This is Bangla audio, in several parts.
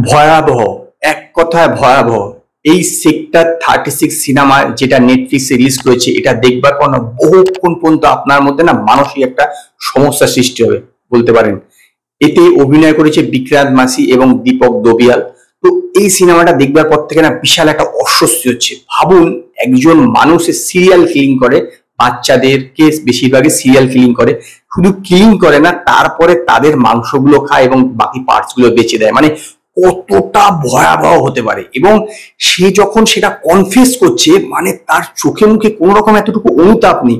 ভয়াবহ, এক কথায় ভয়াবহ। এই সেক্টর 36 সিনেমা যেটা নেটফ্লিক্সে রিলিজ করেছে, এটা দেখবার পর না বহুক্ষণ পর্যন্ত আপনার মধ্যে না মানসিক একটা সমস্যা সৃষ্টি হবে বলতে পারেন। এতে অভিনয় করেছে বিক্রান্ত মাসি এবং দীপক দোবিয়াল। তো এই সিনেমাটা দেখবার পর থেকে না বিশাল একটা অস্বস্তি হচ্ছে। ভাবুন, একজন মানুষের সিরিয়াল কিলিং করে, বাচ্চাদেরকে বেশিরভাগই সিরিয়াল কিলিং করে, শুধু কিলিং করে না, তারপরে তাদের মাংসগুলো খায় এবং বাকি পার্টস গুলো বেঁচে দেয়। মানে কতটা ভয়াবহ হতে পারে। এবং সে যখন সেটা কনফেস করছে, মানে তার চোখে মুখে কোনো রকম এতটুকু অনুতাপ নেই।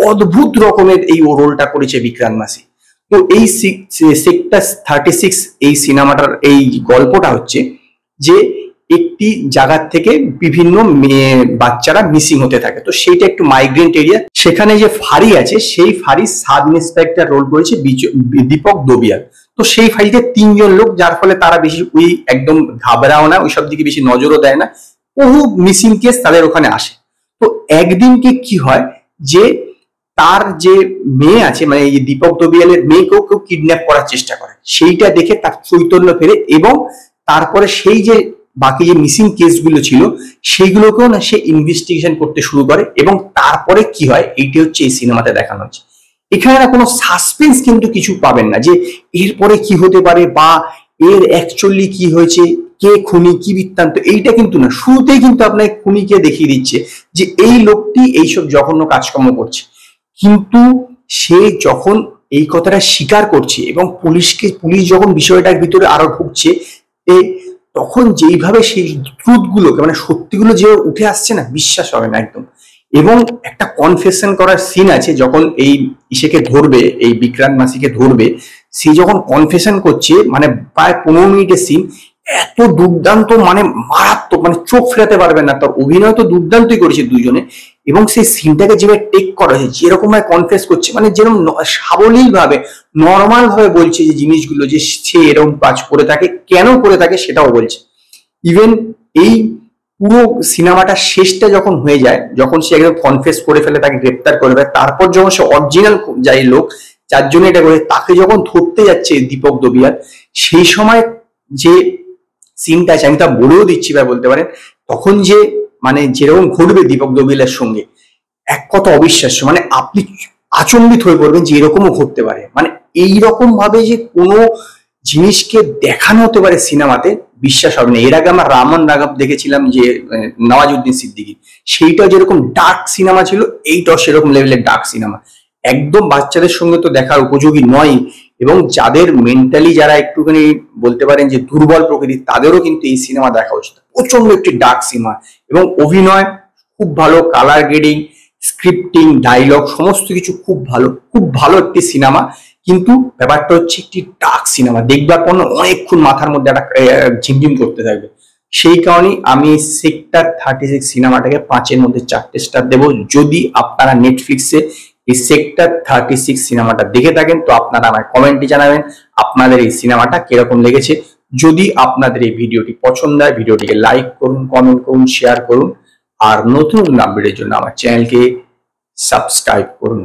অদ্ভুত রকমের এই ও রোলটা করেছে বিক্রান্ত মাসি। তো এই সেক্টর 36 এই সিনেমাটার এই গল্পটা হচ্ছে যে একটি জায়গার থেকে বিভিন্ন মেয়ে বাচ্চারা মিসিং হতে থাকে। তো সেইটা একটু মাইগ্রেন্ট এরিয়া। সেখানে যে ফাঁড়ি আছে, সেই ফাঁড়ির সাব ইন্সপেক্টর রোল করেছে দীপক দোবিয়াল। তো সেই ফাঁড়িতে 3 জন লোক, যার ফলে তারা বেশি ওই একদম ঘাবড়াও না, ওইসব দিকে বেশি নজরও দেয় না। বহু মিসিং কেস তাদের ওখানে আসে। তো একদিনকে কি হয় যে তার যে মেয়ে আছে, মানে এই দীপক দোবিয়ালের মেয়েকেও কেউ কিডন্যাপ করার চেষ্টা করে। সেইটা দেখে তার চৈতন্য ফেরে এবং তারপরে সেই যে বাকি যে মিসিং কেসগুলো ছিল সেইগুলোকেও না সে ইনভেস্টিগেশন করতে শুরু করে। এবং তারপরে কি হয়, এইটি হচ্ছে এই সিনেমাতে দেখানো হচ্ছে। এখানে না কোনো সাসপেন্স কিন্তু কিছু পাবেন না যে এরপরে কি হতে পারে বা এর অ্যাকচুয়ালি কি হয়েছে, কে খুনি, কি বৃত্তান্ত, এইটা কিন্তু না। শুরুতেই কিন্তু আপনাকে খুনিকে দেখিয়ে দিচ্ছে যে এই লোকটি এইসব জঘন্য কাজকর্ম করছে। কিন্তু সে যখন এই কথাটা স্বীকার করছে এবং পুলিশ যখন বিষয়টার ভিতরে আরো ঢুকছে, তখন যেইভাবে সেই ট্রুথ গুলোকে, মানে সত্যিগুলো যে উঠে আসছে না, বিশ্বাস হবে না একদম। এবং একটা কনফেশন করার সিন আছে, যখন এই ইসেকে ধরবে, এই বিক্রান্ত মাসিকে ধরবে, সে যখন কনফেশন করছে, মানে প্রায় 15 মিনিটের সিন, এত দুর্দান্ত, মানে মারাত্মক, মানে চোখ ফেরাতে পারবে না। তার অভিনয় তো দুর্দান্তই করেছে দুজনে। এবং সেই সিনটাকে যেভাবে টেক করা হয়েছে, যেরকম ভাবে কনফেস করছে, মানে যেরকম সাবলীল ভাবে, নর্মাল ভাবে বলছে যে জিনিসগুলো, যে সে এরকম কাজ করে থাকে, কেন করে থাকে সেটাও বলছে। ইভেন এই পুরো সিনেমাটা শেষটা যখন হয়ে যায়, যখন সে একদম কনফেস করে ফেলে, তাকে গ্রেপ্তার করে ফেলে, তারপর যখন সে অরিজিনাল যাই লোক যার জন্য এটা করে, তাকে যখন ধরতে যাচ্ছে দীপক দোবিয়াল, সেই সময় যে সিনটা আছে, আমি তা বলেও দিচ্ছি বা বলতে পারেন, তখন যে মানে যেরকম ঘটবে দীপক দোবিয়ালের সঙ্গে, এক কথা অবিশ্বাস্য। মানে আপনি আচম্বিত হয়ে পড়বেন যে এরকমও ঘটতে পারে। মানে এইরকম ভাবে যে কোনো জিনিসকে দেখানো হতে পারে সিনেমাতে, বিশ্বাস হবে না। এর আগে আমরা রামন রাঘব দেখেছিলাম, যে নওয়াজুদ্দিন সিদ্দিকী, সেইটা যেরকম ডার্ক সিনেমা ছিল, এইটাও সেরকম লেভেলের ডার্ক সিনেমা। একদম বাচ্চাদের সঙ্গে তো দেখার উপযোগী নয়। এবং যাদের মেন্টালি, যারা একটুখানি বলতে পারেন যে দুর্বল প্রকৃতির, তাদেরও কিন্তু এই সিনেমা দেখা উচিত। প্রচন্ড একটি ডার্ক সিনেমা এবং অভিনয় খুব ভালো, কালার গ্রেডিং, স্ক্রিপ্টিং, ডায়লগ, সমস্ত কিছু খুব ভালো, খুব ভালো একটি সিনেমা। কিন্তু ব্যাপারটা হচ্ছে একটি ডার্ক সিনেমা, দেখবার পর অনেকক্ষণ মাথার মধ্যে একটা ঝিমঝিম করতে থাকবে। সেই কারণেই আমি সেক্টর 36 সিনেমাটাকে 5-এর মধ্যে 4টে স্টার দেবো। যদি আপনারা নেটফ্লিক্সে এই সেক্টর 36 সিনেমাটা দেখে থাকেন, তো আপনারা আমায় কমেন্টে জানাবেন আপনাদের এই সিনেমাটা কিরকম লেগেছে। যদি আপনাদের এই ভিডিওটি পছন্দ হয়, ভিডিওটিকে লাইক করুন, কমেন্ট করুন, শেয়ার করুন। আর নতুন আপডেটের জন্য আমার চ্যানেলকে সাবস্ক্রাইব করুন।